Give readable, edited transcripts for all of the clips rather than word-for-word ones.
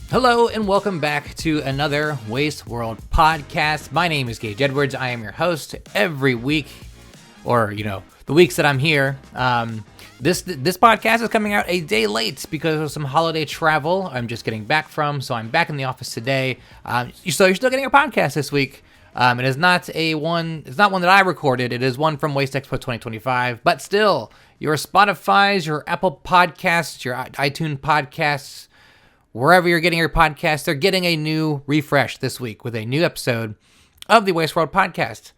Hello and welcome back to another Waste World podcast. My name is Gage Edwards. I am your host every week, or the weeks that I'm here. This podcast is coming out a day late because of some holiday travel I'm just getting back from. So I'm back in the office today. So you're still getting a podcast this week. It is not one that I recorded. It is one from WasteExpo 2025. But still, your Spotify's, your Apple Podcasts, your iTunes podcasts, wherever you're getting your podcast, they're getting a new refresh this week with a new episode of the Waste World podcast.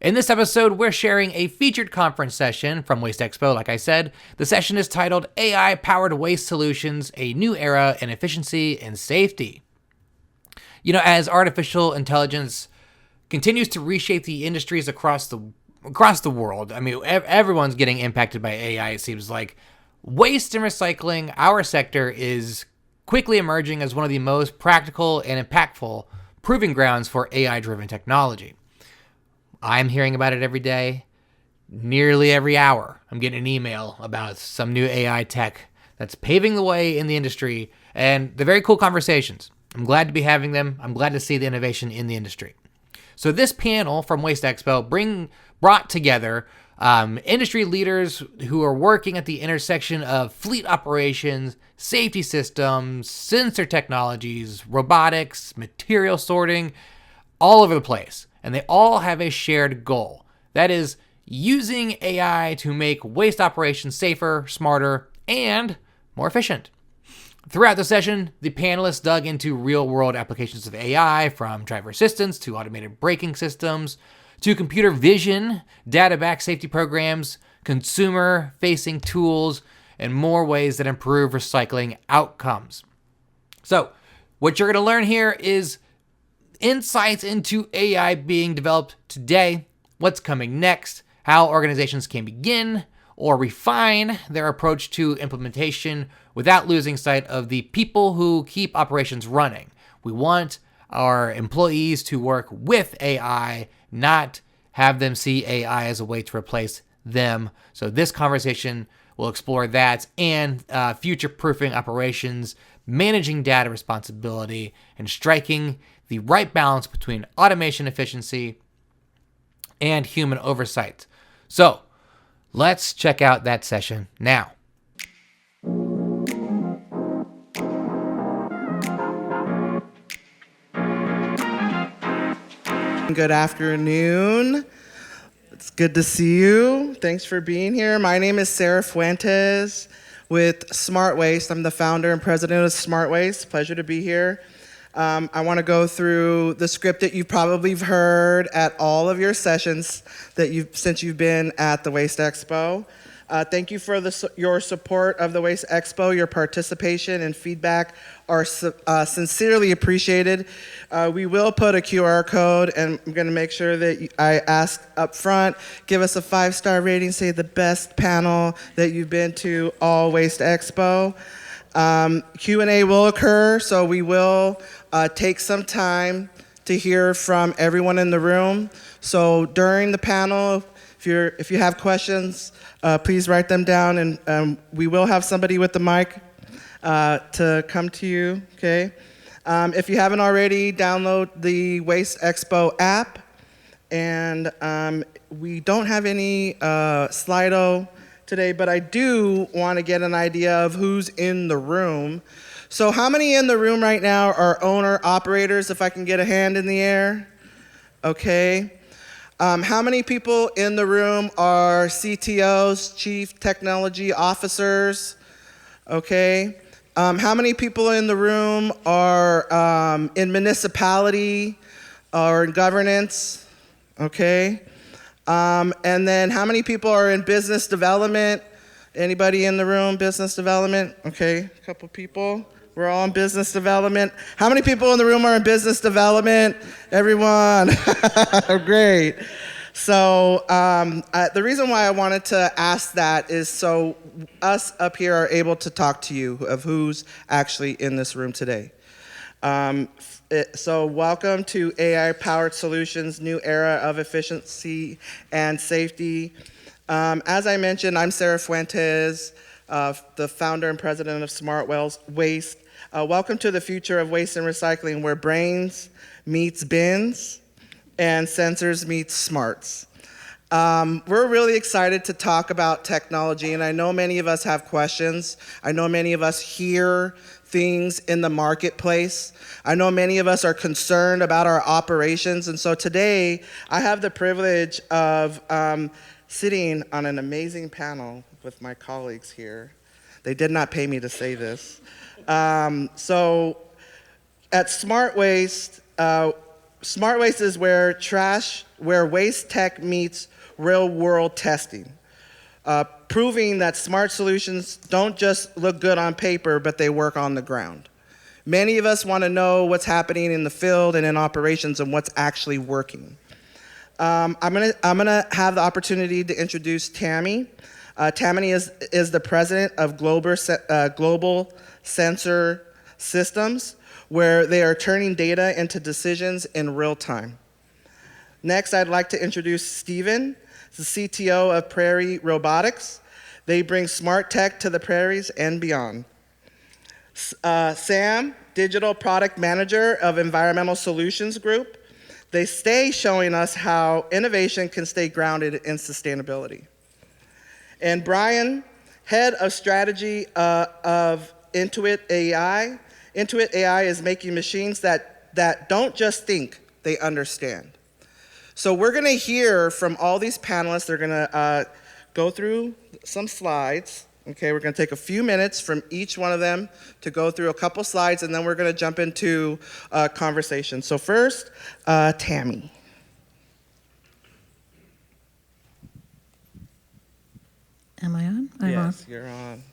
In this episode, we're sharing a featured conference session from WasteExpo. Like I said, the session is titled AI-Powered Waste Solutions, A New Era in Efficiency and Safety. As artificial intelligence continues to reshape the industries across the world, everyone's getting impacted by AI, it seems like. Waste and recycling, our sector, is quickly emerging as one of the most practical and impactful proving grounds for AI-driven technology. I'm hearing about it every day. Nearly every hour, I'm getting an email about some new AI tech that's paving the way in the industry, and they're very cool conversations. I'm glad to be having them. I'm glad to see the innovation in the industry. So this panel from WasteExpo brought together industry leaders who are working at the intersection of fleet operations, safety systems, sensor technologies, robotics, material sorting, all over the place. And they all have a shared goal. That is using AI to make waste operations safer, smarter, and more efficient. Throughout the session, the panelists dug into real-world applications of AI, from driver assistance to automated braking systems, to computer vision, data-backed safety programs, consumer-facing tools, and more ways that improve recycling outcomes. So, what you're going to learn here is insights into AI being developed today, what's coming next, how organizations can begin or refine their approach to implementation without losing sight of the people who keep operations running. We want our employees to work with AI, not have them see AI as a way to replace them. So this conversation will explore that and future-proofing operations, managing data responsibility, and striking the right balance between automation efficiency and human oversight. So let's check out that session now. Good afternoon. It's good to see you. Thanks for being here. My name is Sara Fuentes with SmartWaste. I'm the founder and president of SmartWaste. Pleasure to be here. I want to go through the script that you've probably heard at all of your sessions since you've been at the WasteExpo. Thank you for your support of the WasteExpo. Your participation and feedback are sincerely appreciated. We will put a QR code, and I'm going to make sure that I ask up front, give us a 5-star rating, say the best panel that you've been to all WasteExpo. Q&A will occur, so we will take some time to hear from everyone in the room. So during the panel, if you have questions, please write them down, and we will have somebody with the mic to come to you, okay? If you haven't already, download the WasteExpo app, and we don't have any Slido today, but I do want to get an idea of who's in the room. So how many in the room right now are owner-operators, if I can get a hand in the air? Okay. How many people in the room are CTOs, Chief Technology Officers? Okay. How many people in the room are in municipality or in governance? Okay. And then how many people are in business development? Anybody in the room, business development? Okay, a couple people. We're all in business development. How many people in the room are in business development? Everyone. Great. So the reason why I wanted to ask that is so us up here are able to talk to you of who's actually in this room today. So welcome to AI-Powered Solutions, New Era of Efficiency and Safety. As I mentioned, I'm Sara Fuentes. the founder and president of SmartWaste. Welcome to the future of waste and recycling, where brains meets bins and sensors meets smarts. We're really excited to talk about technology, and I know many of us have questions. I know many of us hear things in the marketplace. I know many of us are concerned about our operations, and so today I have the privilege of sitting on an amazing panel with my colleagues here. They did not pay me to say this. So at SmartWaste, SmartWaste is where waste tech meets real-world testing, proving that smart solutions don't just look good on paper, but they work on the ground. Many of us want to know what's happening in the field and in operations and what's actually working. I'm gonna have the opportunity to introduce Tamey. Tamey is the president of Global Sensor Systems, where they are turning data into decisions in real time. Next, I'd like to introduce Stevan, the CTO of Prairie Robotics. They bring smart tech to the prairies and beyond. Sam, Digital Product Manager of Environmental Solutions Group. They stay showing us how innovation can stay grounded in sustainability. And Brian, Head of Strategy of Intuit AI. Intuit AI is making machines that don't just think, they understand. So we're gonna hear from all these panelists. They're gonna go through some slides. Okay, we're gonna take a few minutes from each one of them to go through a couple slides, and then we're gonna jump into conversation. So first, Tamey. Am I on? Yes, you're on.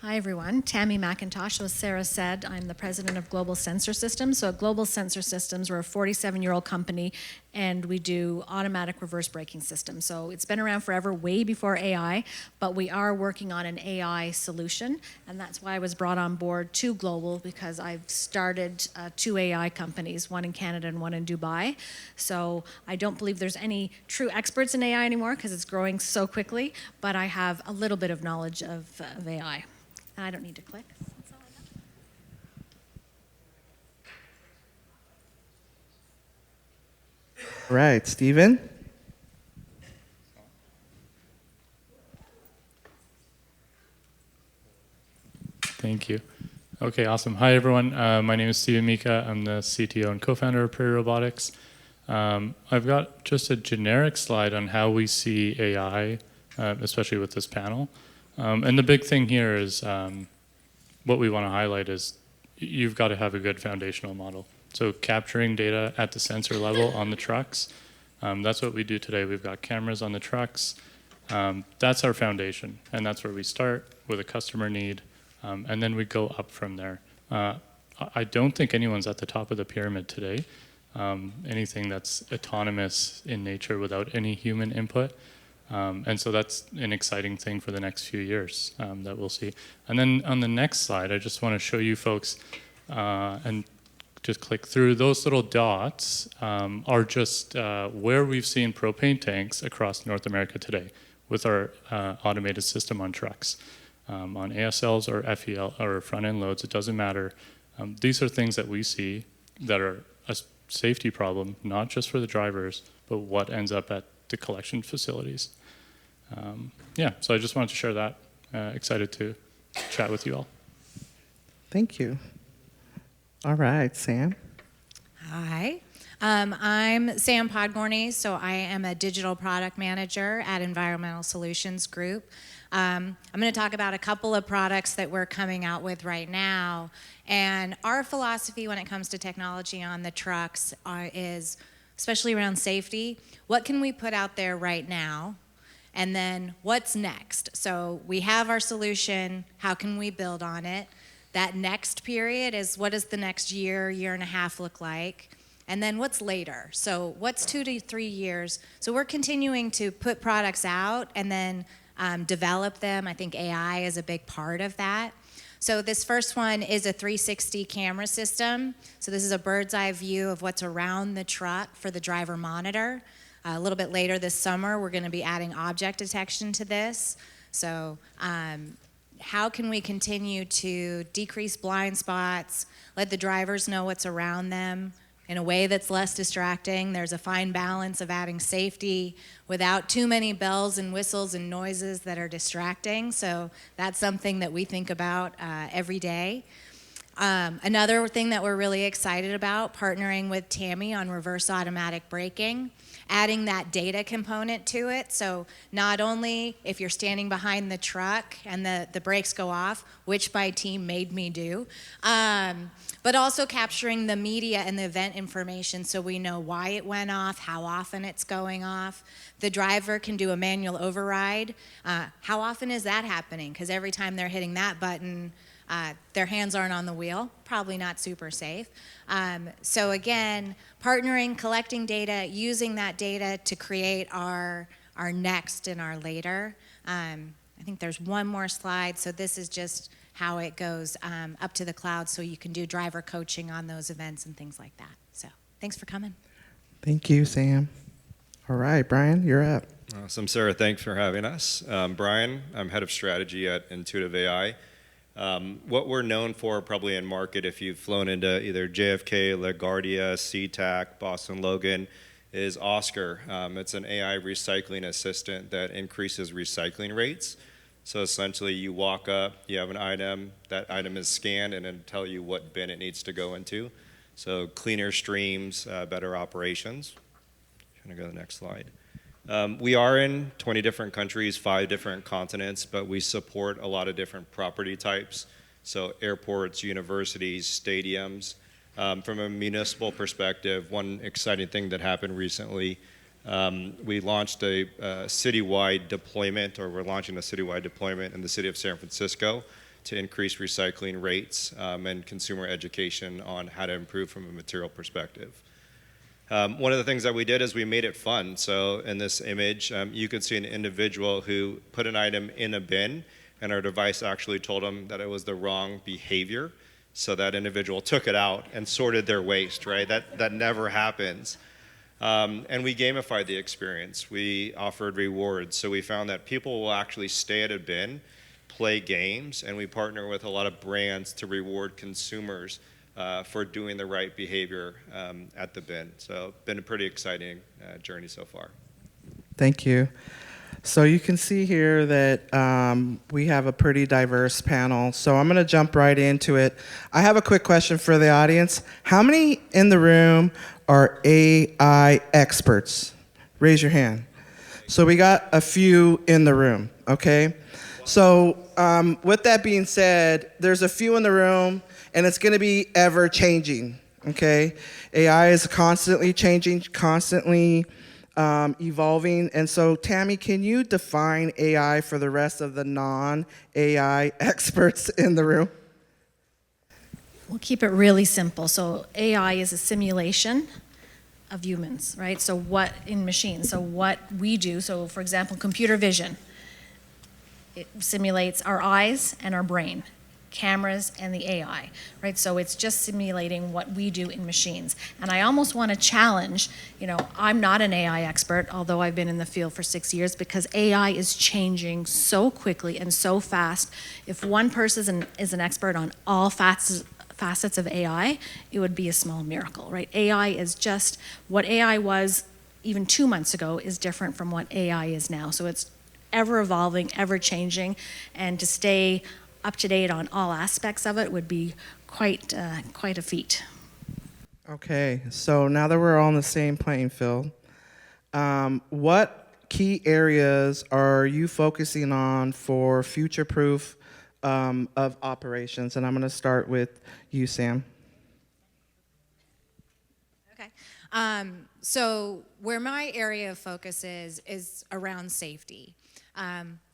Hi, everyone. Tamey McIntosh. As Sara said, I'm the president of Global Sensor Systems. So at Global Sensor Systems, we're a 47-year-old company, and we do automatic reverse braking systems. So it's been around forever, way before AI, but we are working on an AI solution, and that's why I was brought on board to Global, because I've started 2 AI companies, one in Canada and one in Dubai. So I don't believe there's any true experts in AI anymore, because it's growing so quickly, but I have a little bit of knowledge of AI. And I don't need to click. That's all I got. All right, Stevan. Thank you. Okay, awesome. Hi, everyone. My name is Stevan Mikha. I'm the CTO and co-founder of Prairie Robotics. I've got just a generic slide on how we see AI, especially with this panel. And the big thing here is what we want to highlight is you've got to have a good foundational model. So capturing data at the sensor level on the trucks, that's what we do today. We've got cameras on the trucks. That's our foundation, and that's where we start with a customer need, and then we go up from there. I don't think anyone's at the top of the pyramid today. Anything that's autonomous in nature without any human input. And so that's an exciting thing for the next few years that we'll see. And then on the next slide, I just want to show you folks, and just click through, those little dots are just where we've seen propane tanks across North America today with our automated system on trucks. On ASLs or FEL or front-end loads, it doesn't matter. These are things that we see that are a safety problem, not just for the drivers, but what ends up at the collection facilities. Yeah, so I just wanted to share that. Excited to chat with you all. Thank you. All right, Sam. Hi. I'm Sam Podgorny, so I am a digital product manager at Environmental Solutions Group. I'm going to talk about a couple of products that we're coming out with right now. And our philosophy when it comes to technology on the trucks is, especially around safety, what can we put out there right now? And then what's next? So we have our solution, how can we build on it? That next period is, what does the next year, year and a half look like? And then what's later? So what's 2 to 3 years? So we're continuing to put products out and then develop them. I think AI is a big part of that. So this first one is a 360 camera system. So this is a bird's eye view of what's around the truck for the driver monitor. A little bit later this summer, we're going to be adding object detection to this. So how can we continue to decrease blind spots, let the drivers know what's around them in a way that's less distracting? There's a fine balance of adding safety without too many bells and whistles and noises that are distracting. So that's something that we think about every day. Another thing that we're really excited about, partnering with Tamey on reverse automatic braking, adding that data component to it. So not only if you're standing behind the truck and the brakes go off, which my team made me do, but also capturing the media and the event information so we know why it went off, how often it's going off. The driver can do a manual override. How often is that happening? Because every time they're hitting that button, their hands aren't on the wheel, probably not super safe. So again, partnering, collecting data, using that data to create our next and our later. I think there's one more slide. So this is just how it goes up to the cloud so you can do driver coaching on those events and things like that. So thanks for coming. Thank you, Sam. All right, Brian, you're up. Awesome, Sarah. Thanks for having us. Brian, I'm head of strategy at Intuitive AI. What we're known for probably in market, if you've flown into either JFK, LaGuardia, SeaTac, Boston Logan, is Oscar. It's an AI recycling assistant that increases recycling rates. So essentially you walk up, you have an item, that item is scanned, and it'll tell you what bin it needs to go into. So cleaner streams, better operations. Trying to go to the next slide. We are in 20 different countries, 5 different continents, but we support a lot of different property types. So airports, universities, stadiums. From a municipal perspective, one exciting thing that happened recently, we launched a citywide deployment, or we're launching a citywide deployment in the city of San Francisco to increase recycling rates and consumer education on how to improve from a material perspective. One of the things that we did is we made it fun. So in this image, you could see an individual who put an item in a bin, and our device actually told them that it was the wrong behavior. So that individual took it out and sorted their waste, right? That never happens. And we gamified the experience. We offered rewards. So we found that people will actually stay at a bin, play games, and we partner with a lot of brands to reward consumers for doing the right behavior at the bin. So been a pretty exciting journey so far. Thank you. So you can see here that we have a pretty diverse panel. So I'm going to jump right into it. I have a quick question for the audience. How many in the room are AI experts? Raise your hand. So we got a few in the room, okay? So with that being said, there's a few in the room, and it's going to be ever changing, okay? AI is constantly changing, constantly evolving. And so, Tammy, can you define AI for the rest of the non-AI experts in the room? We'll keep it really simple. So AI is a simulation of humans, right? So what in machines? So what we do, so for example, computer vision, it simulates our eyes and our brain. Cameras and the AI, right? So it's just simulating what we do in machines. And I almost want to challenge, I'm not an AI expert, although I've been in the field for 6 years, because AI is changing so quickly and so fast. If one person is an expert on all facets of AI, it would be a small miracle, right? AI is just, what AI was even 2 months ago is different from what AI is now. So it's ever evolving, ever changing, and to stay up to date on all aspects of it would be quite a feat. Okay, so now that we're all on the same playing field, what key areas are you focusing on for future-proof of operations? And I'm going to start with you, Sam. Okay. So where my area of focus is around safety.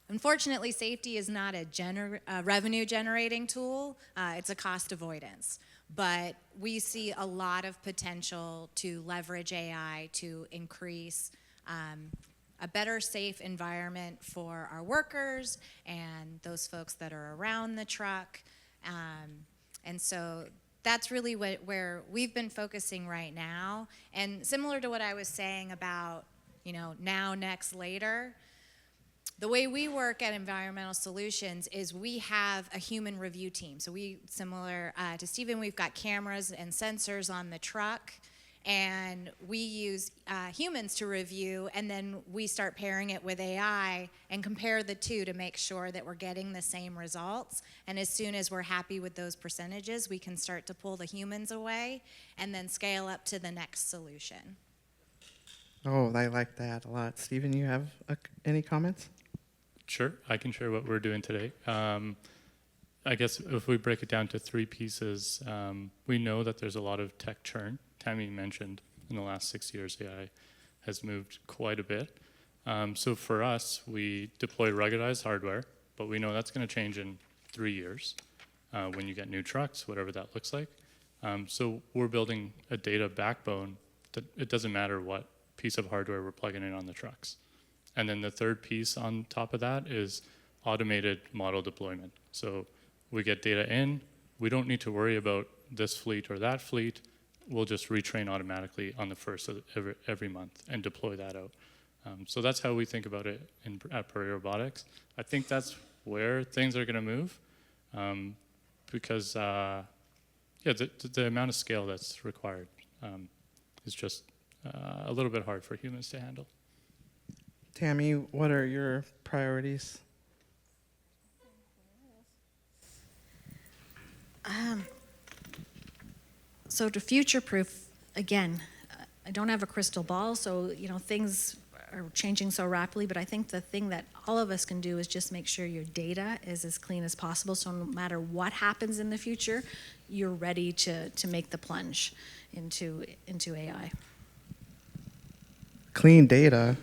Unfortunately, safety is not a revenue-generating tool. It's a cost avoidance. But we see a lot of potential to leverage AI to increase a better, safe environment for our workers and those folks that are around the truck. And so that's really where we've been focusing right now. And similar to what I was saying about, now, next, later, The way we work at Environmental Solutions is we have a human review team. So we, similar to Steven, we've got cameras and sensors on the truck, and we use humans to review, and then we start pairing it with AI and compare the two to make sure that we're getting the same results. And as soon as we're happy with those percentages, we can start to pull the humans away and then scale up to the next solution. Oh, I like that a lot. Steven, you have any comments? Sure, I can share what we're doing today. I guess if we break it down to three pieces, we know that there's a lot of tech churn. Tammy mentioned in the last 6 years, AI has moved quite a bit. So for us, we deploy ruggedized hardware, but we know that's going to change in 3 years when you get new trucks, whatever that looks like. So we're building a data backbone that it doesn't matter what piece of hardware we're plugging in on the trucks. And then the third piece on top of that is automated model deployment. So we get data in. We don't need to worry about this fleet or that fleet. We'll just retrain automatically on the first of every month and deploy that out. So that's how we think about it at Prairie Robotics. I think that's where things are going to move because the amount of scale that's required is just a little bit hard for humans to handle. Tammy, what are your priorities? So to future-proof, again, I don't have a crystal ball, so things are changing so rapidly, but I think the thing that all of us can do is just make sure your data is as clean as possible, so no matter what happens in the future, you're ready to make the plunge into AI. Clean data?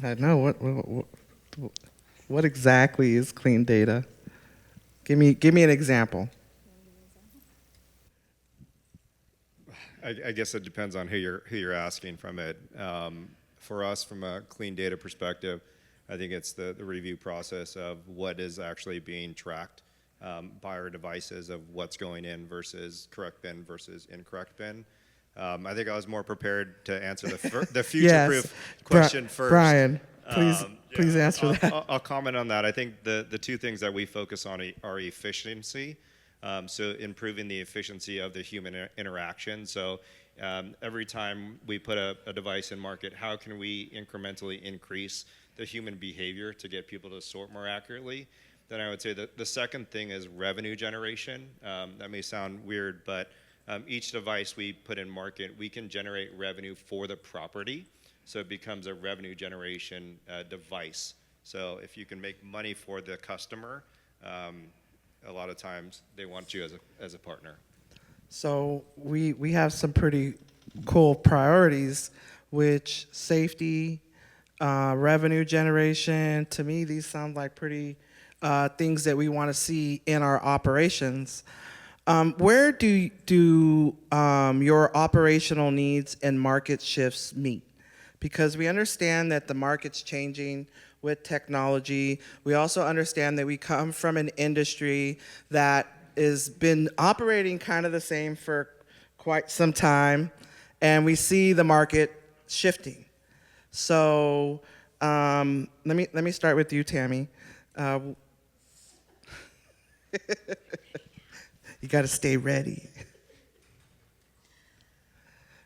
I know. What exactly is clean data? Give me an example. I guess it depends on who you're asking from it. For us, from a clean data perspective, I think it's the review process of what is actually being tracked by our devices, of what's going in versus correct bin versus incorrect bin. I think I was more prepared to answer the future-proof question first. Brian, please answer that. I'll comment on that. I think the two things that we focus on are efficiency. So improving the efficiency of the human interaction. So every time we put a device in market, how can we incrementally increase the human behavior to get people to sort more accurately? Then I would say that the second thing is revenue generation. That may sound weird, but each device we put in market, we can generate revenue for the property. So it becomes a revenue generation device. So if you can make money for the customer, a lot of times they want you as a partner. So we have some pretty cool priorities, which safety, revenue generation. To me, these sound like pretty things that we want to see in our operations. Where do your operational needs and market shifts meet? Because we understand that the market's changing with technology. We also understand that we come from an industry that has been operating kind of the same for quite some time, and we see the market shifting. So let me start with you, Tammy. You got to stay ready.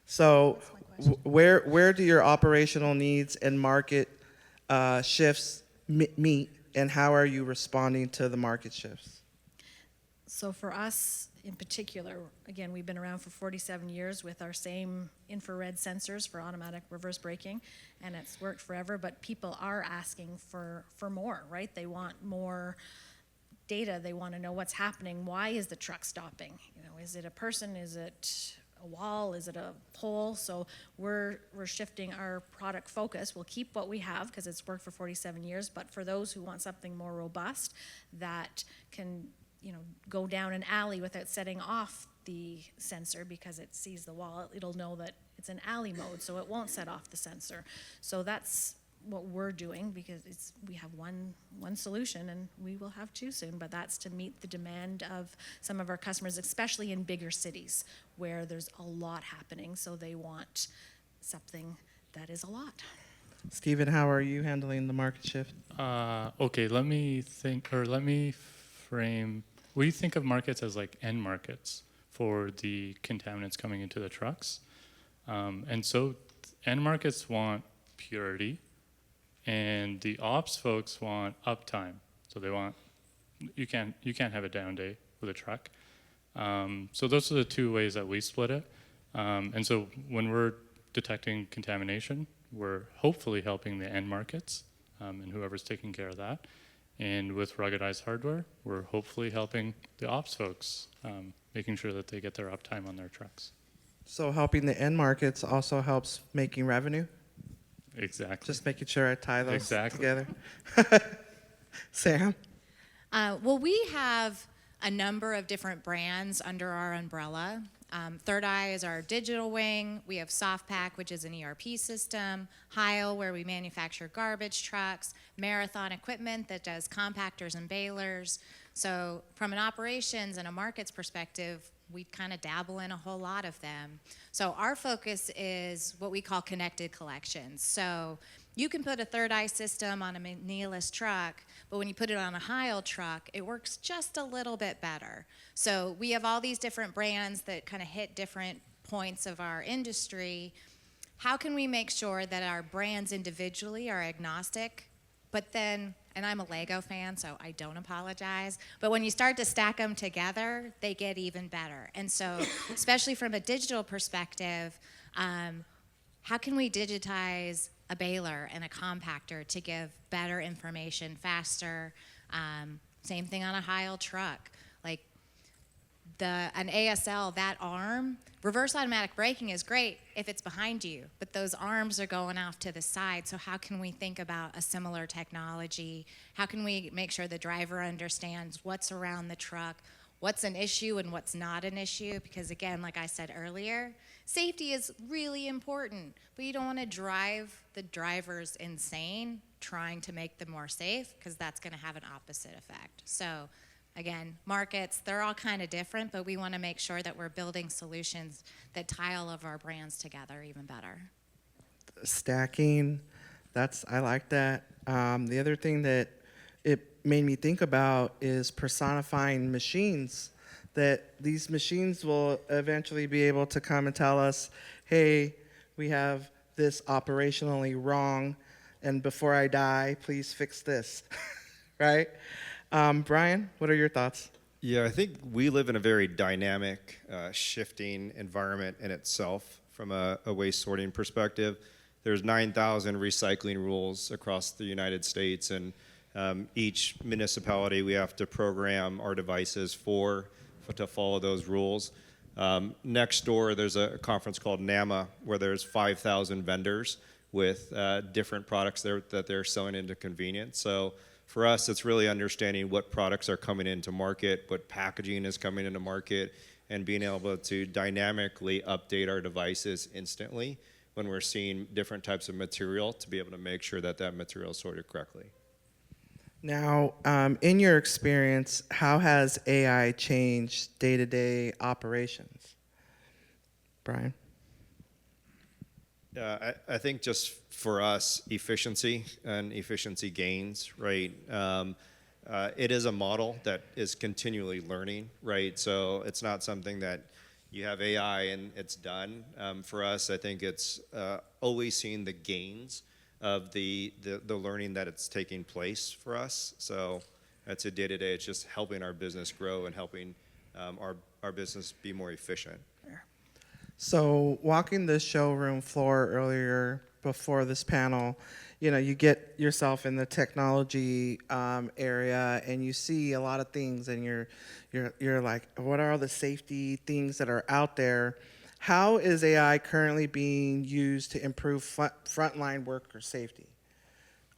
So where do your operational needs and market shifts meet, and how are you responding to the market shifts? So for us in particular, again, we've been around for 47 years with our same infrared sensors for automatic reverse braking, and it's worked forever, but people are asking for more, right? They want more data. They want to know what's happening. Why is the truck stopping? Is it a person? Is it a wall? Is it a pole? So we're shifting our product focus. We'll keep what we have because it's worked for 47 years, but for those who want something more robust that can go down an alley without setting off the sensor because it sees the wall, it'll know that it's an alley mode, so it won't set off the sensor. So that's what we're doing because we have one solution, and we will have two soon, but that's to meet the demand of some of our customers, especially in bigger cities where there's a lot happening, so they want something that is a lot. Steven, how are you handling the market shift? Okay, let me think, or let me frame. We think of markets as like end markets for the contaminants coming into the trucks. And so end markets want purity, and the ops folks want uptime. So they want, you can't have a down day with a truck. So those are the two ways that we split it. And so when we're detecting contamination, we're hopefully helping the end markets and whoever's taking care of that. And with ruggedized hardware, we're hopefully helping the ops folks, making sure that they get their uptime on their trucks. So helping the end markets also helps making revenue? Exactly. Just making sure I tie those together. Sam? Well, we have a number of different brands under our umbrella. Third Eye is our digital wing. We have SoftPack, which is an ERP system. Heil, where we manufacture garbage trucks. Marathon Equipment that does compactors and balers. So from an operations and a markets perspective, we kind of dabble in a whole lot of them. So our focus is what we call connected collections. So you can put a Third Eye system on a Panelists truck, but when you put it on a Heil truck, it works just a little bit better. So we have all these different brands that kind of hit different points of our industry. How can we make sure that our brands individually are agnostic, but then, and I'm a Lego fan, so I don't apologize, but when you start to stack them together, they get even better. And so, especially from a digital perspective, how can we digitize a baler and a compactor to give better information faster? Same thing on a Heil truck. Like an ASL, that arm, reverse automatic braking is great if it's behind you, but those arms are going off to the side. So how can we think about a similar technology? How can we make sure the driver understands what's around the truck, what's an issue and what's not an issue? Because again, like I said earlier, safety is really important, but you don't want to drive the drivers insane trying to make them more safe, because that's going to have an opposite effect. So again, markets, they're all kind of different, but we want to make sure that we're building solutions that tie all of our brands together even better. Stacking, I like that. The other thing that it made me think about is personifying machines, that these machines will eventually be able to come and tell us, hey, we have this operationally wrong, and before I die, please fix this, right? Brian, what are your thoughts? Yeah, I think we live in a very dynamic, shifting environment in itself from a waste sorting perspective. There's 9,000 recycling rules across the United States, and each municipality we have to program our devices to follow those rules. Next door, there's a conference called NAMA where there's 5,000 vendors with different products that they're selling into convenience. So for us, it's really understanding what products are coming into market, what packaging is coming into market, and being able to dynamically update our devices instantly when we're seeing different types of material to be able to make sure that that material is sorted correctly. Now, in your experience, how has AI changed day-to-day operations? Brian? I think just for us, efficiency and efficiency gains, right? It is a model that is continually learning, right? So it's not something that you have AI and it's done. For us, I think it's always seeing the gains of the learning that it's taking place for us. So that's a day-to-day. It's just helping our business grow and helping our business be more efficient. So walking the showroom floor earlier before this panel, you get yourself in the technology area and you see a lot of things and you're like, what are all the safety things that are out there? How is AI currently being used to improve frontline worker safety?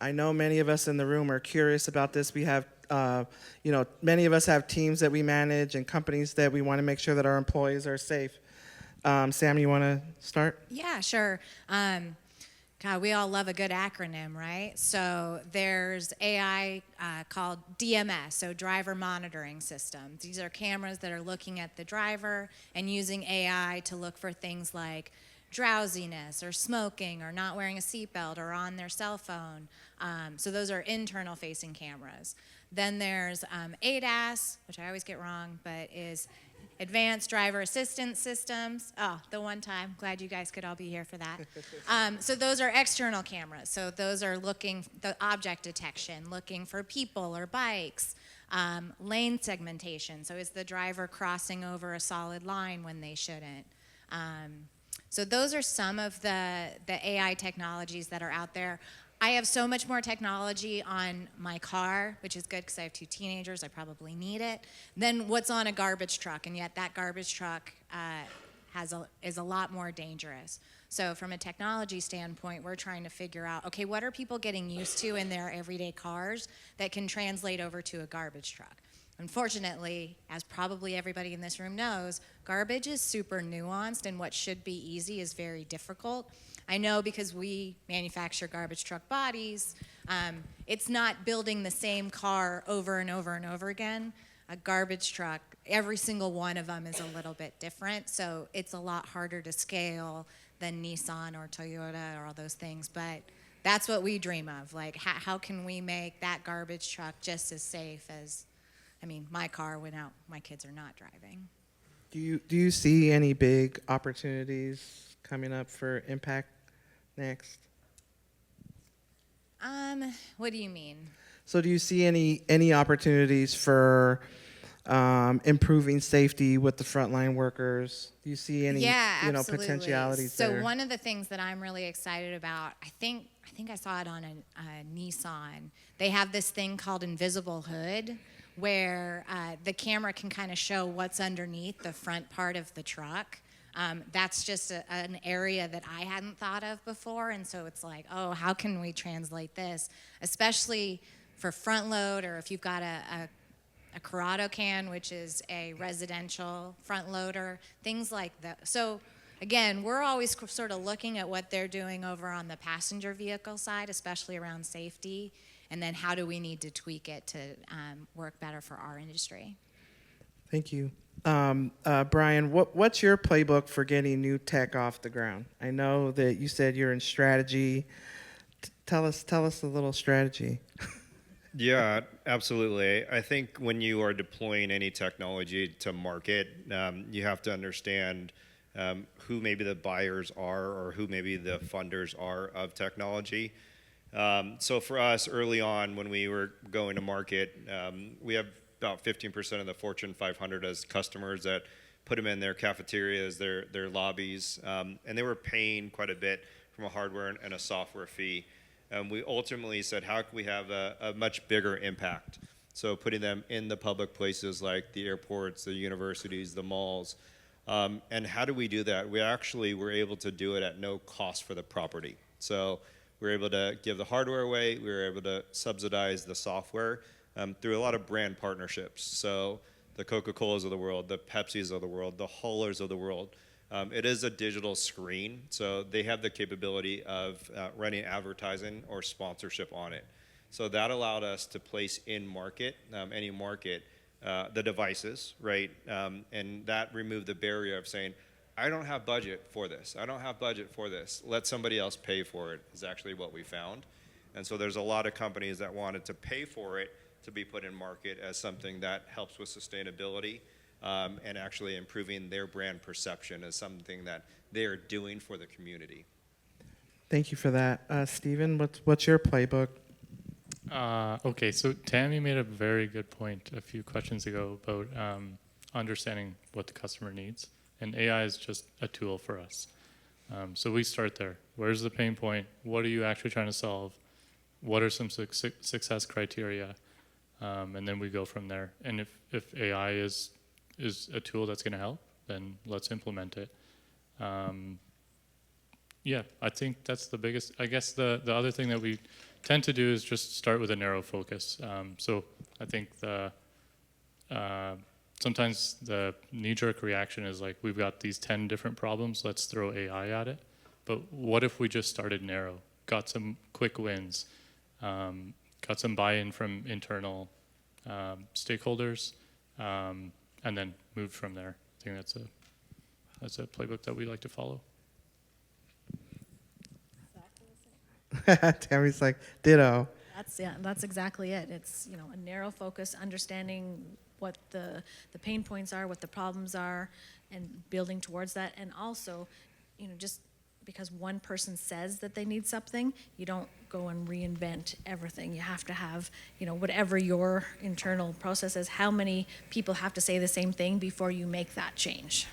I know many of us in the room are curious about this. We have, many of us have teams that we manage and companies that we want to make sure that our employees are safe. Sam, you want to start? Yeah, sure. God, we all love a good acronym, right? So there's AI called DMS, so Driver Monitoring Systems. These are cameras that are looking at the driver and using AI to look for things like drowsiness or smoking or not wearing a seatbelt or on their cell phone. So those are internal facing cameras. Then there's ADAS, which I always get wrong, but is Advanced Driver Assistance Systems. Oh, the one time. Glad you guys could all be here for that. So those are external cameras. So those are the object detection, looking for people or bikes. Lane segmentation. So is the driver crossing over a solid line when they shouldn't? So those are some of the AI technologies that are out there. I have so much more technology on my car, which is good because I have 2 teenagers, I probably need it, than what's on a garbage truck, and yet that garbage truck is a lot more dangerous. So from a technology standpoint, we're trying to figure out, okay, what are people getting used to in their everyday cars that can translate over to a garbage truck? Unfortunately, as probably everybody in this room knows, garbage is super nuanced, and what should be easy is very difficult. I know because we manufacture garbage truck bodies, it's not building the same car over and over and over again. A garbage truck, every single one of them is a little bit different, so it's a lot harder to scale than Nissan or Toyota or all those things, but that's what we dream of. Like, how can we make that garbage truck just as safe as, my car went out, my kids are not driving. Do you see any big opportunities coming up for Impact next? What do you mean? So do you see any opportunities for improving safety with the frontline workers? Do you see any absolutely. potentialities there? So one of the things that I'm really excited about, I think I saw it on a Nissan. They have this thing called invisible hood, where the camera can kind of show what's underneath the front part of the truck. That's just an area that I hadn't thought of before, and so it's like, oh, how can we translate this, especially for front load, or if you've got a Corrado can, which is a residential front loader, things like that. So again, we're always sort of looking at what they're doing over on the passenger vehicle side, especially around safety, and then how do we need to tweak it to work better for our industry. Thank you. Brian, what's your playbook for getting new tech off the ground? I know that you said you're in strategy. Tell us a little strategy. Yeah, absolutely. I think when you are deploying any technology to market, you have to understand who maybe the buyers are or who maybe the funders are of technology. So for us, early on when we were going to market, we have about 15% of the Fortune 500 as customers that put them in their cafeterias, their lobbies, and they were paying quite a bit from a hardware and a software fee. We ultimately said, how can we have a much bigger impact? So putting them in the public places like the airports, the universities, the malls. And how do we do that? We actually were able to do it at no cost for the property. So we were able to give the hardware away. We were able to subsidize the software through a lot of brand partnerships. So the Coca-Colas of the world, the Pepsis of the world, the Haulers of the world. It is a digital screen, so they have the capability of running advertising or sponsorship on it. So that allowed us to place in market, any market, the devices, right? And that removed the barrier of saying, I don't have budget for this. I don't have budget for this. Let somebody else pay for it, is actually what we found. And so there's a lot of companies that wanted to pay for it to be put in market as something that helps with sustainability. And actually improving their brand perception as something that they are doing for the community. Thank you for that. Steven, what's your playbook? Okay, so Tammy made a very good point a few questions ago about understanding what the customer needs. And AI is just a tool for us. So we start there. Where's the pain point? What are you actually trying to solve? What are some success criteria? And then we go from there. And if AI is a tool that's going to help, then let's implement it. Yeah, I think that's the biggest. I guess the other thing that we tend to do is just start with a narrow focus. So I think sometimes the knee-jerk reaction is like, we've got these 10 different problems, let's throw AI at it. But what if we just started narrow, got some quick wins, got some buy-in from internal stakeholders, and then moved from there. I think that's a playbook that we like to follow. Tammy's like, ditto. That's exactly it. It's, a narrow focus, understanding what the pain points are, what the problems are, and building towards that. And also, just because one person says that they need something, you don't go and reinvent everything. You have to have, whatever your internal process is, how many people have to say the same thing before you make that change.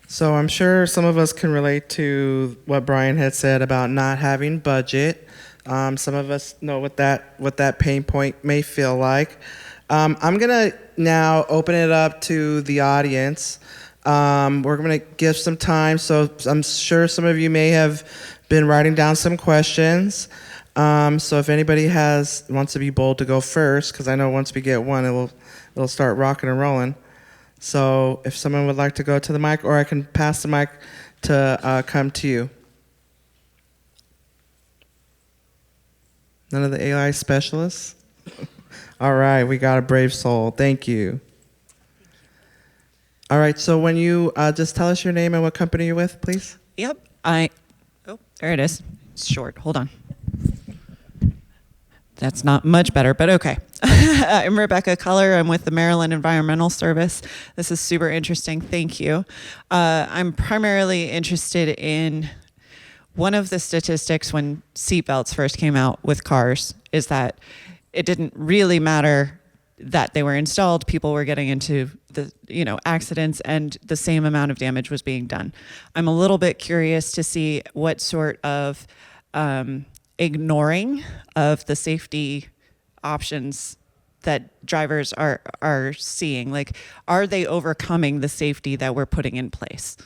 So I'm sure some of us can relate to what Brian had said about not having budget. Some of us know what that pain point may feel like. I'm gonna now open it up to the audience. We're gonna give some time, so I'm sure some of you may have been writing down some questions. So if anybody wants to be bold to go first, because I know once we get one, it'll start rocking and rolling. So if someone would like to go to the mic, or I can pass the mic to come to you. None of the AI specialists? All right, we got a brave soul. Thank you. All right, so when you just tell us your name and what company you're with, please. Yep. Oh, there it is. It's short. Hold on. That's not much better, but okay. I'm Rebecca Culler. I'm with the Maryland Environmental Service. This is super interesting. Thank you. I'm primarily interested in one of the statistics when seatbelts first came out with cars is that it didn't really matter that they were installed. People were getting into the accidents, and the same amount of damage was being done. I'm a little bit curious to see what sort of ignoring of the safety options that drivers are seeing. Like, are they overcoming the safety that we're putting in place?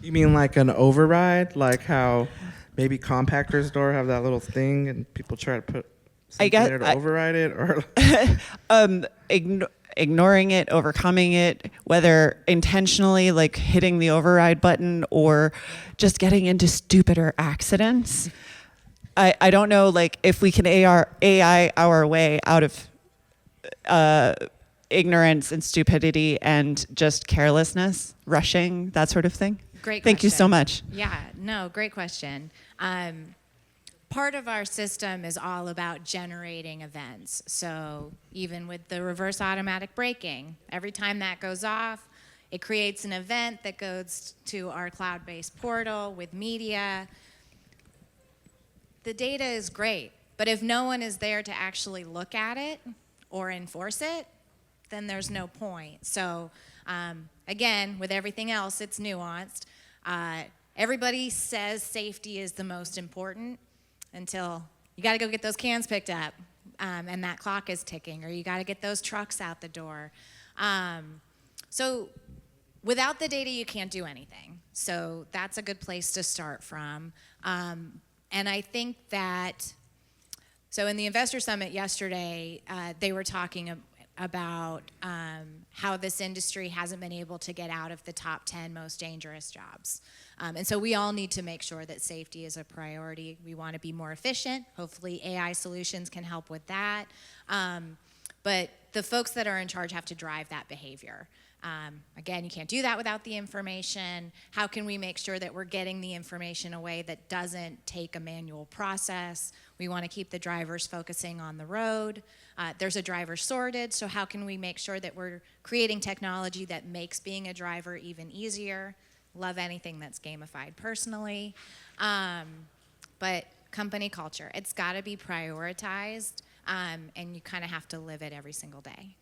You mean like an override? Like how maybe compactors door have that little thing and people try to put something there to override it? Or ignoring it, overcoming it, whether intentionally, like hitting the override button, or just getting into stupider accidents. I don't know, like, if we can AI our way out of ignorance and stupidity and just carelessness, rushing, that sort of thing. Great question. Thank you so much. Yeah, no, great question. Part of our system is all about generating events. So even with the reverse automatic braking, every time that goes off, it creates an event that goes to our cloud-based portal with media. The data is great, but if no one is there to actually look at it or enforce it, then there's no point. So again, with everything else, it's nuanced. Everybody says safety is the most important until you got to go get those cans picked up, and that clock is ticking, or you got to get those trucks out the door. So without the data, you can't do anything. So that's a good place to start from. And I think that, so in the Investor Summit yesterday, they were talking about how this industry hasn't been able to get out of the top 10 most dangerous jobs. And so we all need to make sure that safety is a priority. We want to be more efficient. Hopefully AI solutions can help with that. But the folks that are in charge have to drive that behavior. Again, you can't do that without the information. How can we make sure that we're getting the information in a way that doesn't take a manual process? We want to keep the drivers focusing on the road. There's a driver shortage, so how can we make sure that we're creating technology that makes being a driver even easier? Love anything that's gamified personally. But company culture, it's got to be prioritized, and you kind of have to live it every single day.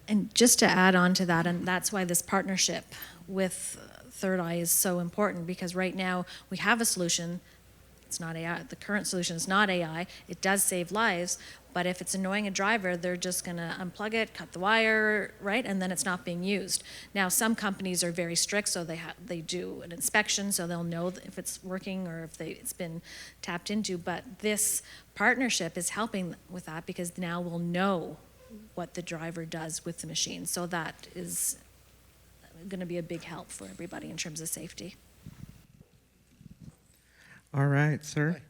And just to add on to that, and that's why this partnership with Third Eye is so important, because right now we have a solution. It's not AI. The current solution is not AI. It does save lives, but if it's annoying a driver, they're just going to unplug it, cut the wire, right, and then it's not being used. Now, some companies are very strict, so they do an inspection, so they'll know if it's working or if it's been tapped into. But this partnership is helping with that, because now we'll know what the driver does with the machine. So that is going to be a big help for everybody in terms of safety. All right, sir. Hi.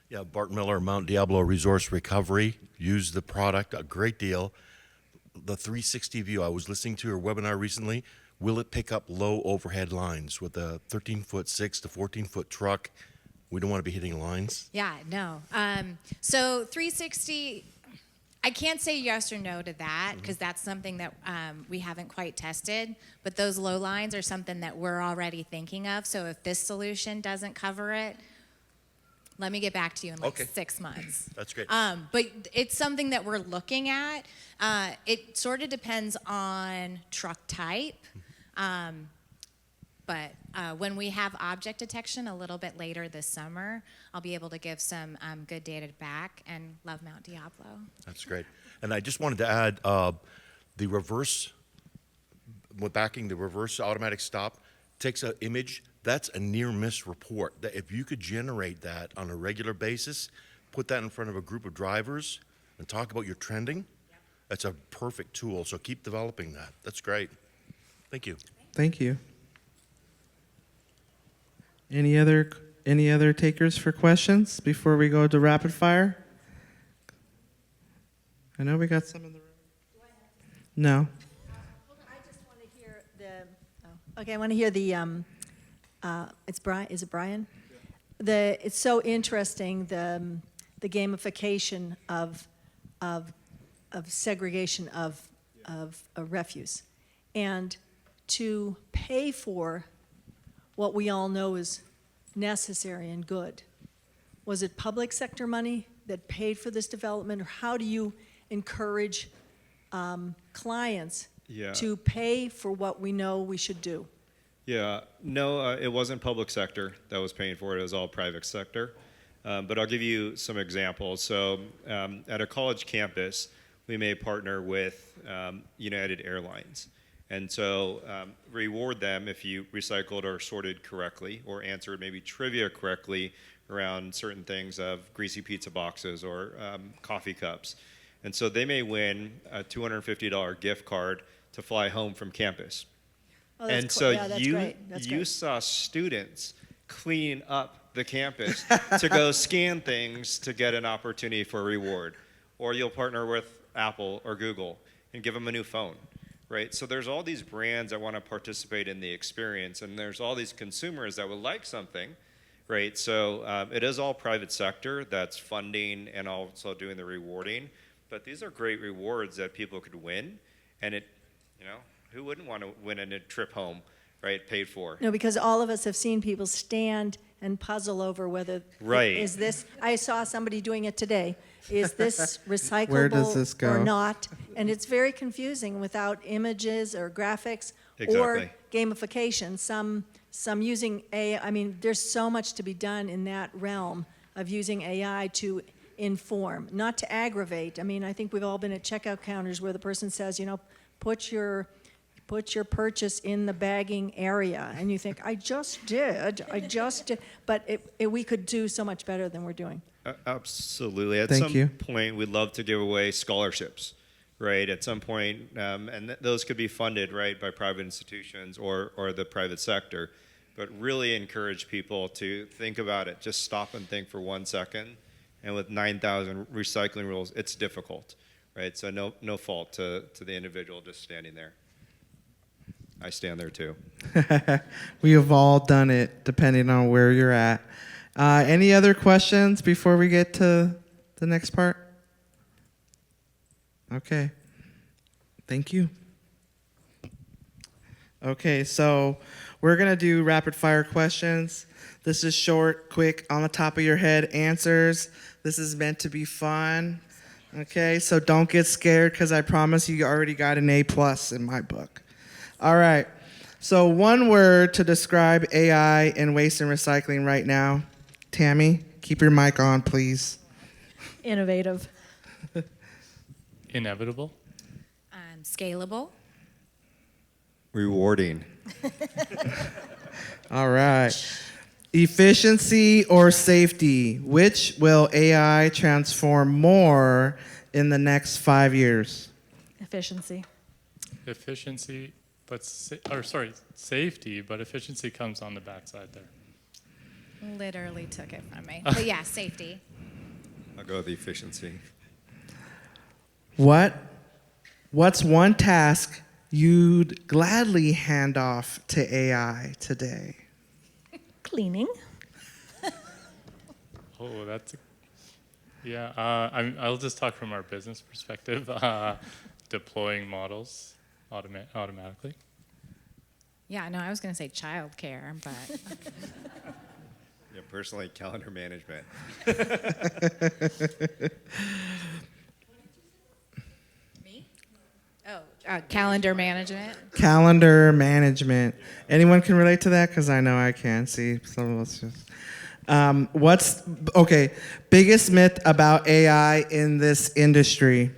Yeah, Bart Miller, Mount Diablo Resource Recovery. Use the product a great deal. The 360 view, I was listening to your webinar recently will it pick up low overhead lines with a 13-foot 6 to 14-foot truck? We don't want to be hitting lines. Yeah, no. So 360, I can't say yes or no to that because that's something that we haven't quite tested. But those low lines are something that we're already thinking of. So if this solution doesn't cover it, let me get back to you in like 6 months. That's great. But it's something that we're looking at. It sort of depends on truck type. But when we have object detection a little bit later this summer, I'll be able to give some good data back and love Mount Diablo. That's great. And I just wanted to add the reverse, with backing the reverse automatic stop takes an image. That's a near miss report. That if you could generate that on a regular basis, put that in front of a group of drivers and talk about your trending, that's a perfect tool. So keep developing that. That's great. Thank you. Thank you. Any other takers for questions before we go to rapid fire? I know we got some in the room. No. I just want to hear the. Okay, I want to hear the. It's Brian. Is it Brian? Yeah. It's so interesting the gamification of segregation of refuse, and to pay for what we all know is necessary and good. Was it public sector money that paid for this development, or how do you encourage clients to pay for what we know we should do? Yeah, no, it wasn't public sector that was paying for it. It was all private sector. But I'll give you some examples. So at a college campus, we may partner with United Airlines. And so reward them if you recycled or sorted correctly or answered maybe trivia correctly around certain things of greasy pizza boxes or coffee cups. And so they may win a $250 gift card to fly home from campus. Oh, and so you saw students clean up the campus to go scan things to get an opportunity for a reward. Or you'll partner with Apple or Google and give them a new phone. Right, so there's all these brands that want to participate in the experience, and there's all these consumers that would like something, right? So it is all private sector that's funding and also doing the rewarding, but these are great rewards that people could win, and who wouldn't want to win a trip home, right, paid for? No, because all of us have seen people stand and puzzle over whether is this. I saw somebody doing it today. Is this recyclable Where does this go? or not? And it's very confusing without images or graphics or gamification. Some using AI. I mean, there's so much to be done in that realm of using AI to inform, not to aggravate. I mean, I think we've all been at checkout counters where the person says, put your purchase in the bagging area, and you think, I just did. But we could do so much better than we're doing. Absolutely. At some point, we'd love to give away scholarships, right? At some point, and those could be funded, right, by private institutions or the private sector. But really encourage people to think about it. Just stop and think for 1 second. And with 9,000 recycling rules, it's difficult, right? So no fault to the individual just standing there. I stand there too. We have all done it, depending on where you're at. Any other questions before we get to the next part? Okay. Thank you. Okay, so we're going to do rapid fire questions. This is short, quick, on the top of your head answers. This is meant to be fun. Okay, so don't get scared because I promise you already got an A+ in my book. All right. So one word to describe AI in waste and recycling right now. Tammy, keep your mic on, please. Innovative. Inevitable. Scalable. Rewarding. All right. Efficiency or safety? Which will AI transform more in the next 5 years? Efficiency. Efficiency, safety, but efficiency comes on the backside there. Literally took it from me. But yeah, safety. I'll go with efficiency. What's one task you'd gladly hand off to AI today? Cleaning. Oh, yeah. I'll just talk from our business perspective. Deploying models automatically. Yeah, no, I was going to say childcare, but Yeah, personally, calendar management. me? Oh, calendar management. Calendar management. Anyone can relate to that? Because I know I can. See, some of us just. Biggest myth about AI in this industry?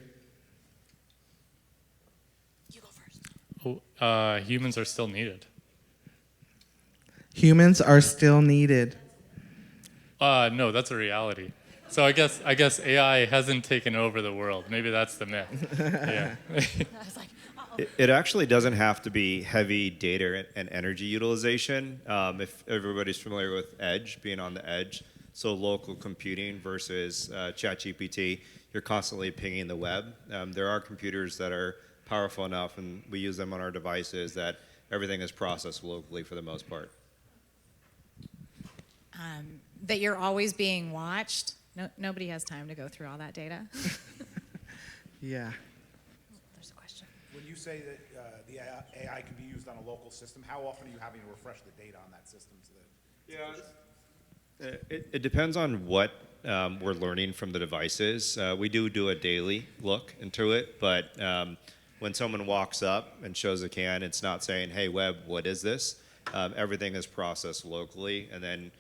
You go first. Humans are still needed. Humans are still needed. No, that's a reality. So I guess AI hasn't taken over the world. Maybe that's the myth. Yeah. I was like, uh-oh. It actually doesn't have to be heavy data and energy utilization. If everybody's familiar with edge, being on the edge, so local computing versus ChatGPT, you're constantly pinging the web. There are computers that are powerful enough, and we use them on our devices, that everything is processed locally for the most part. That you're always being watched. No, nobody has time to go through all that data. Yeah. There's a question. When you say that the AI can be used on a local system, how often are you having to refresh the data on that system? It depends on what we're learning from the devices. We do a daily look into it, but when someone walks up and shows a can, it's not saying, "Hey, web, what is this?" Everything is processed locally, and then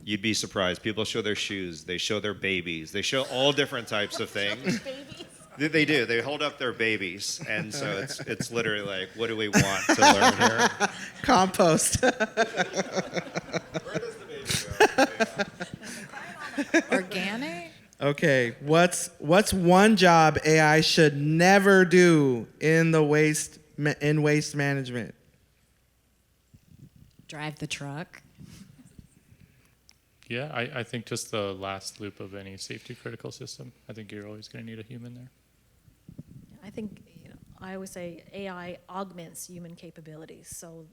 you'd be surprised. People show their shoes, they show their babies, they show all different types of things. They do. They hold up their babies, and so it's literally like, what do we want to learn here? Compost. Where does the baby go? Organic? Okay, what's one job AI should never do in waste management? Drive the truck. Yeah, I think just the last loop of any safety critical system. I think you're always going to need a human there. I think, I always say AI augments human capabilities. So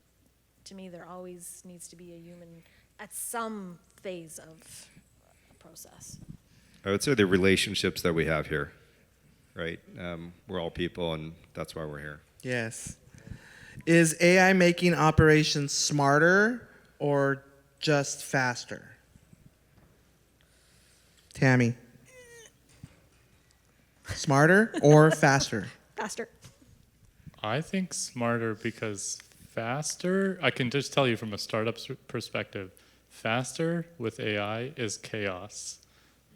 to me, there always needs to be a human at some phase of a process. I would say the relationships that we have here, right? We're all people, and that's why we're here. Yes. Is AI making operations smarter or just faster? Tammy. Smarter or faster? Faster. I think smarter because faster, I can just tell you from a startup perspective, faster with AI is chaos,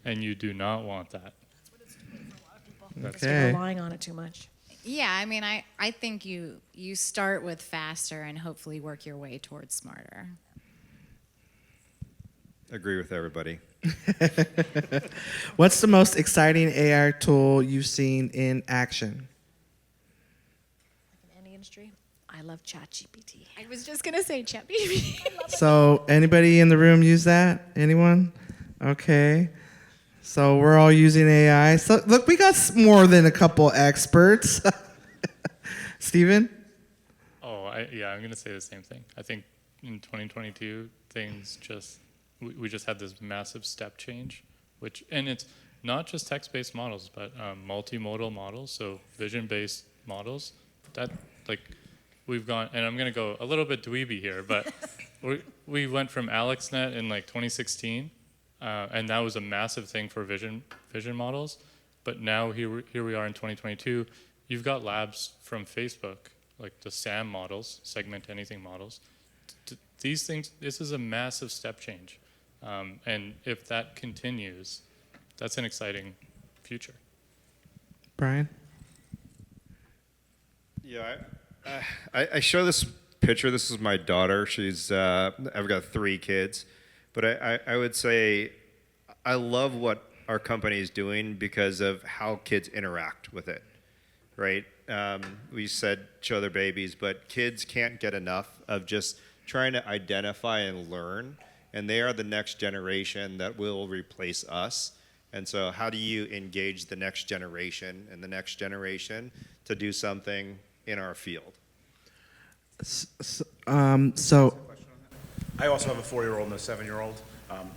and you do not want that. That's what it's doing for a lot of people. Because Okay. they're relying on it too much. Yeah, I mean, I think you start with faster and hopefully work your way towards smarter. Agree with everybody. What's the most exciting AI tool you've seen in action? Like in any industry, I love ChatGPT. I was just going to say ChatGPT. So anybody in the room use that? Anyone? Okay. So we're all using AI. So look, we got more than a couple experts. Steven? Oh, I'm going to say the same thing. I think in 2022, things we just had this massive step change, and it's not just text-based models, but multimodal models, so vision-based models. That, like, we've gone, and I'm going to go a little bit dweeby here, but we went from AlexNet in like 2016, and that was a massive thing for vision models. But now here we are in 2022. You've got labs from Facebook, like the SAM models, segment anything models. These things, this is a massive step change. And if that continues, that's an exciting future. Brian? Yeah, I show this picture. This is my daughter. I've got 3 kids. But I would say I love what our company is doing because of how kids interact with it, right? We said show their babies, but kids can't get enough of just trying to identify and learn. And they are the next generation that will replace us. And so how do you engage the next generation and the next generation to do something in our field. So I also have a 4-year-old and a 7-year-old.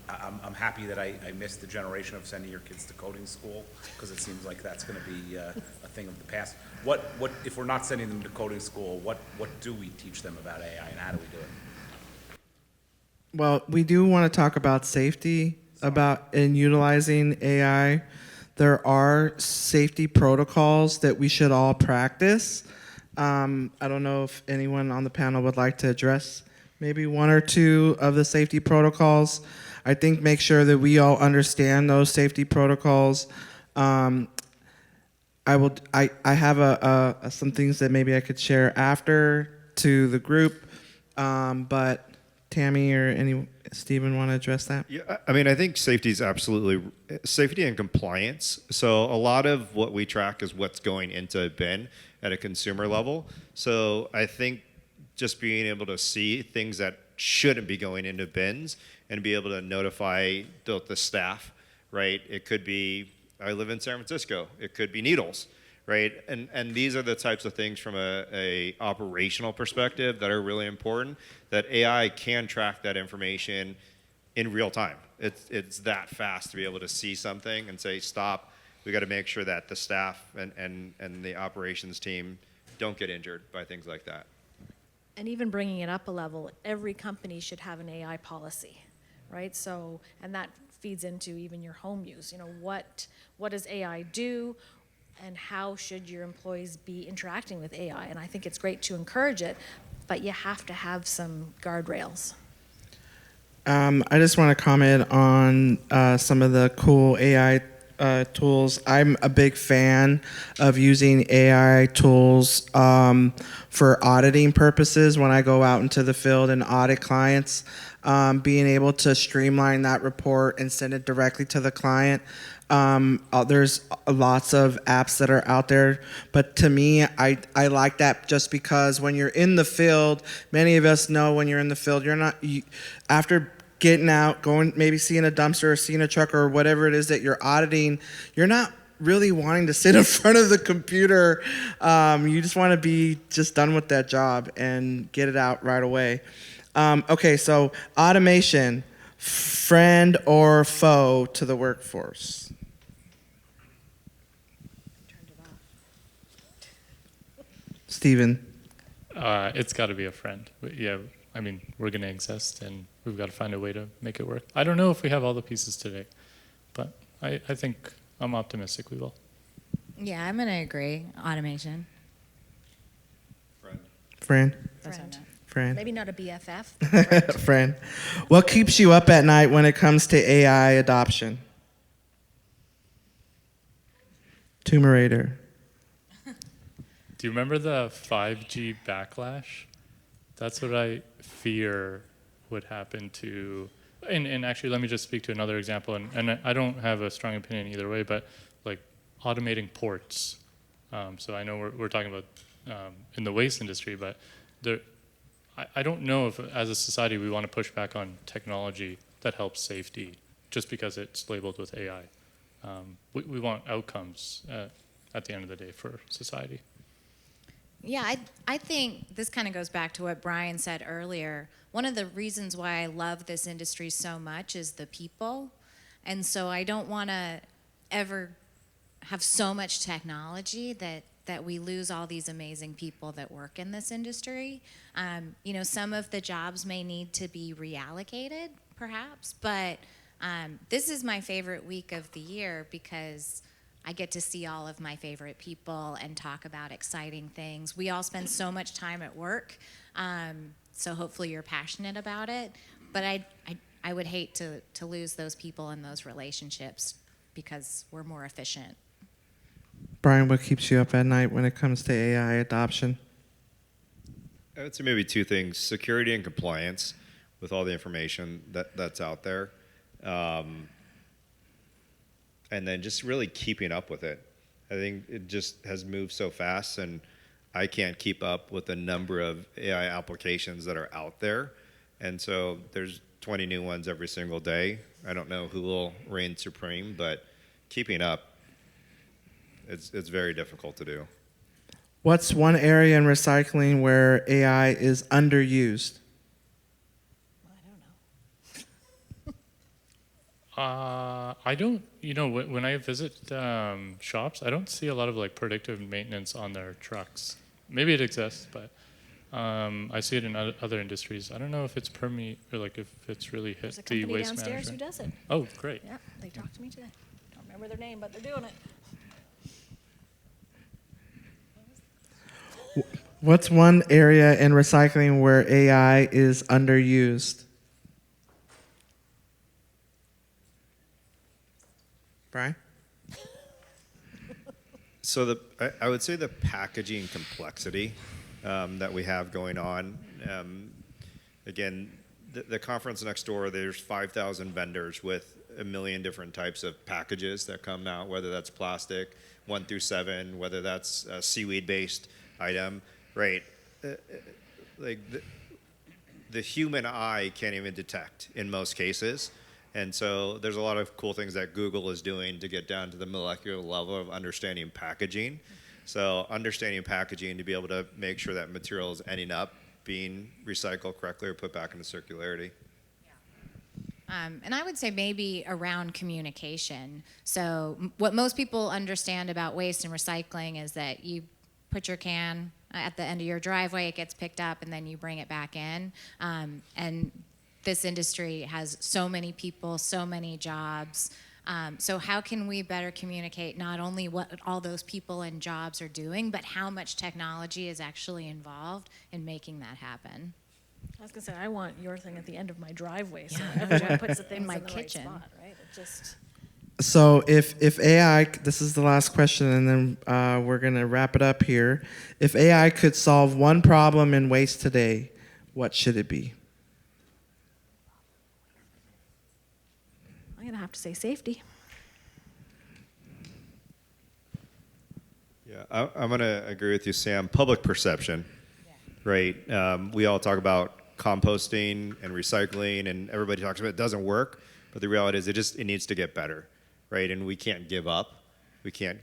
I'm happy that I missed the generation of sending your kids to coding school, because it seems like that's going to be a thing of the past. What if we're not sending them to coding school? What do we teach them about AI, and how do we do it? Well, we do want to talk about safety in utilizing AI. There are safety protocols that we should all practice. I don't know if anyone on the panel would like to address maybe one or two of the safety protocols. I think make sure that we all understand those safety protocols. I have some things that maybe I could share after to the group, but Tammy or Steven want to address that? Yeah, I mean, I think safety is absolutely safety and compliance. So a lot of what we track is what's going into a bin at a consumer level. So I think just being able to see things that shouldn't be going into bins and be able to notify the staff, right? It could be, I live in San Francisco, it could be needles, right? And these are the types of things from a operational perspective that are really important, that AI can track that information in real time. It's that fast to be able to see something and say, stop, we got to make sure that the staff and the operations team don't get injured by things like that. And even bringing it up a level, every company should have an AI policy, right? So, and that feeds into even your home use. You know, what does AI do, and how should your employees be interacting with AI? And I think it's great to encourage it, but you have to have some guardrails. I just want to comment on some of the cool AI tools. I'm a big fan of using AI tools for auditing purposes when I go out into the field and audit clients. Being able to streamline that report and send it directly to the client. There's lots of apps that are out there, but to me, I like that just because when you're in the field, many of us know when you're in the field, after getting out, going, maybe seeing a dumpster or seeing a truck or whatever it is that you're auditing, you're not really wanting to sit in front of the computer. You just want to be just done with that job and get it out right away. Okay, so automation, friend or foe to the workforce? Steven? It's got to be a friend. Yeah, I mean, we're going to exist, and we've got to find a way to make it work. I don't know if we have all the pieces today, but I think I'm optimistic we will. Yeah, I'm going to agree. Automation. Friend? Friend. Maybe not a BFF. Friend. What keeps you up at night when it comes to AI adoption? Tumerator. Do you remember the 5G backlash? That's what I fear would happen to, and actually let me just speak to another example, and I don't have a strong opinion either way, but like automating ports. So I know we're talking about in the waste industry, but I don't know if as a society we want to push back on technology that helps safety just because it's labeled with AI. We want outcomes at the end of the day for society. Yeah, I think this kind of goes back to what Brian said earlier. One of the reasons why I love this industry so much is the people. And so I don't want to ever have so much technology that we lose all these amazing people that work in this industry. You know, some of the jobs may need to be reallocated, perhaps, but this is my favorite week of the year because I get to see all of my favorite people and talk about exciting things. We all spend so much time at work, so hopefully you're passionate about it. But I would hate to lose those people and those relationships because we're more efficient. Brian, what keeps you up at night when it comes to AI adoption? I would say maybe two things: security and compliance with all the information that's out there. And then just really keeping up with it. I think it just has moved so fast, and I can't keep up with the number of AI applications that are out there. And so there's 20 new ones every single day. I don't know who will reign supreme, but keeping up, it's very difficult to do. What's one area in recycling where AI is underused? I don't, when I visit shops, I don't see a lot of like predictive maintenance on their trucks. Maybe it exists, but I see it in other industries. I don't know if it's or like if it's really There's a hit the company waste downstairs management. who does it. Oh, great. Yeah, they talked to me today. Don't remember their name, but they're doing it. What's one area in recycling where AI is underused? Brian? So I would say the packaging complexity that we have going on. Again, the conference next door, there's 5,000 vendors with a million different types of packages that come out, whether that's plastic, 1 through 7, whether that's a seaweed-based item, right? Like the human eye can't even detect in most cases. And so there's a lot of cool things that Google is doing to get down to the molecular level of understanding packaging. So understanding packaging to be able to make sure that material is ending up being recycled correctly or put back into circularity. And I would say maybe around communication. So what most people understand about waste and recycling is that you put your can at the end of your driveway, it gets picked up, and then you bring it back in. And this industry has so many people, so many jobs. So how can we better communicate not only what all those people and jobs are doing, but how much technology is actually involved in making that happen? I was gonna say, I want your thing at the end of my driveway, so everyone puts the things In my the right kitchen. spot, right? It just. So if AI, this is the last question, and then we're going to wrap it up here. If AI could solve one problem in waste today, what should it be? I'm gonna have to say safety. Yeah, I'm going to agree with you, Sam. Public perception, right? We all talk about composting and recycling, and everybody talks about it doesn't work, but the reality is it needs to get better, right? And we can't give up. We can't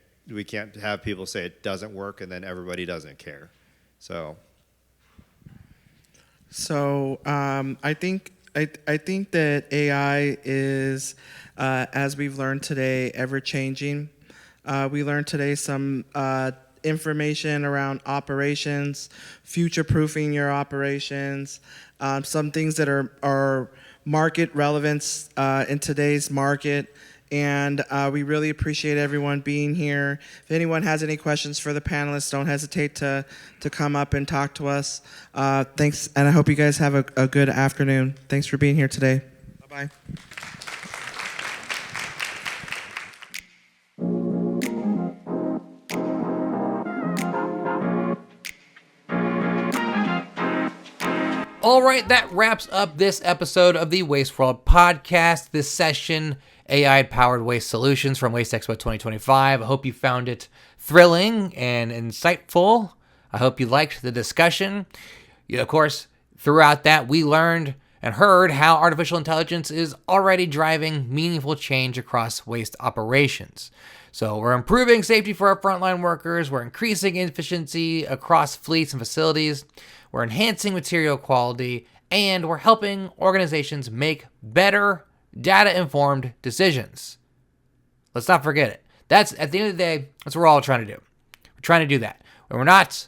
have people say it doesn't work and then everybody doesn't care. So I think that AI is, as we've learned today, ever changing. We learned today some information around operations, future-proofing your operations, some things that are market relevance in today's market. And we really appreciate everyone being here. If anyone has any questions for the panelists, don't hesitate to come up and talk to us. Thanks, and I hope you guys have a good afternoon. Thanks for being here today. Bye-bye. All right, that wraps up this episode of the Waste World podcast. This session, AI-powered waste solutions from WasteExpo 2025. I hope you found it thrilling and insightful. I hope you liked the discussion. Of course, throughout that, we learned and heard how artificial intelligence is already driving meaningful change across waste operations. So we're improving safety for our frontline workers. We're increasing efficiency across fleets and facilities. We're enhancing material quality, and we're helping organizations make better data-informed decisions. Let's not forget it. That's, at the end of the day, that's what we're all trying to do. We're trying to do that. We're not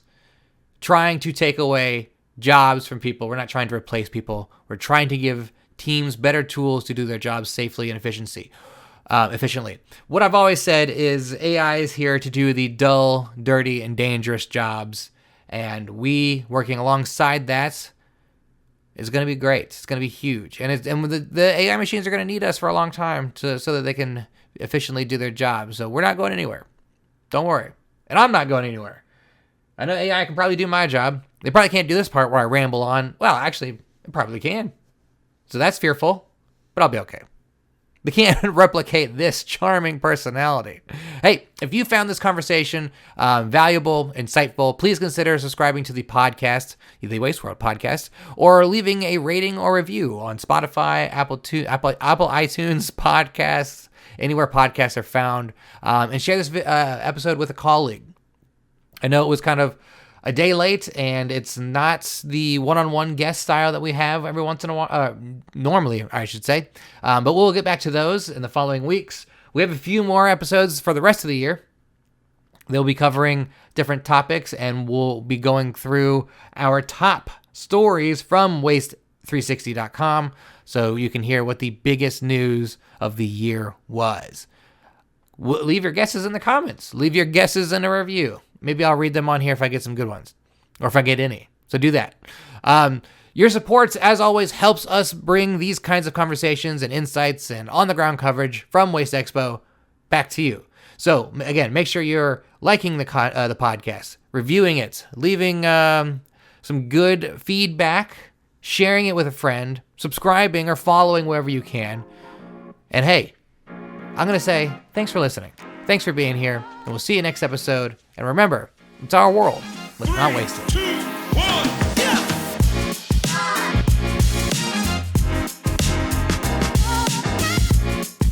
trying to take away jobs from people. We're not trying to replace people. We're trying to give teams better tools to do their jobs safely and efficiently. What I've always said is AI is here to do the dull, dirty, and dangerous jobs. And we, working alongside that, is going to be great. It's going to be huge. And the AI machines are going to need us for a long time so that they can efficiently do their job. So we're not going anywhere. Don't worry. And I'm not going anywhere. I know AI can probably do my job. They probably can't do this part where I ramble on. Well, actually, it probably can. So that's fearful, but I'll be okay. They can't replicate this charming personality. Hey, if you found this conversation valuable, insightful, please consider subscribing to the podcast, the Waste World podcast, or leaving a rating or review on Spotify, Apple iTunes, podcasts, anywhere podcasts are found, and share this episode with a colleague. I know it was kind of a day late, and it's not the one-on-one guest style that we have every once in a while, normally, I should say. But we'll get back to those in the following weeks. We have a few more episodes for the rest of the year. They'll be covering different topics, and we'll be going through our top stories from waste360.com, so you can hear what the biggest news of the year was. Leave your guesses in the comments. Leave your guesses in a review. Maybe I'll read them on here if I get some good ones, or if I get any. So do that. Your support, as always, helps us bring these kinds of conversations and insights and on-the-ground coverage from WasteExpo back to you. So, again, make sure you're liking the podcast, reviewing it, leaving some good feedback, sharing it with a friend, subscribing or following wherever you can. And hey, I'm going to say thanks for listening. Thanks for being here, and we'll see you next episode. And remember, it's our world. Let's not waste it.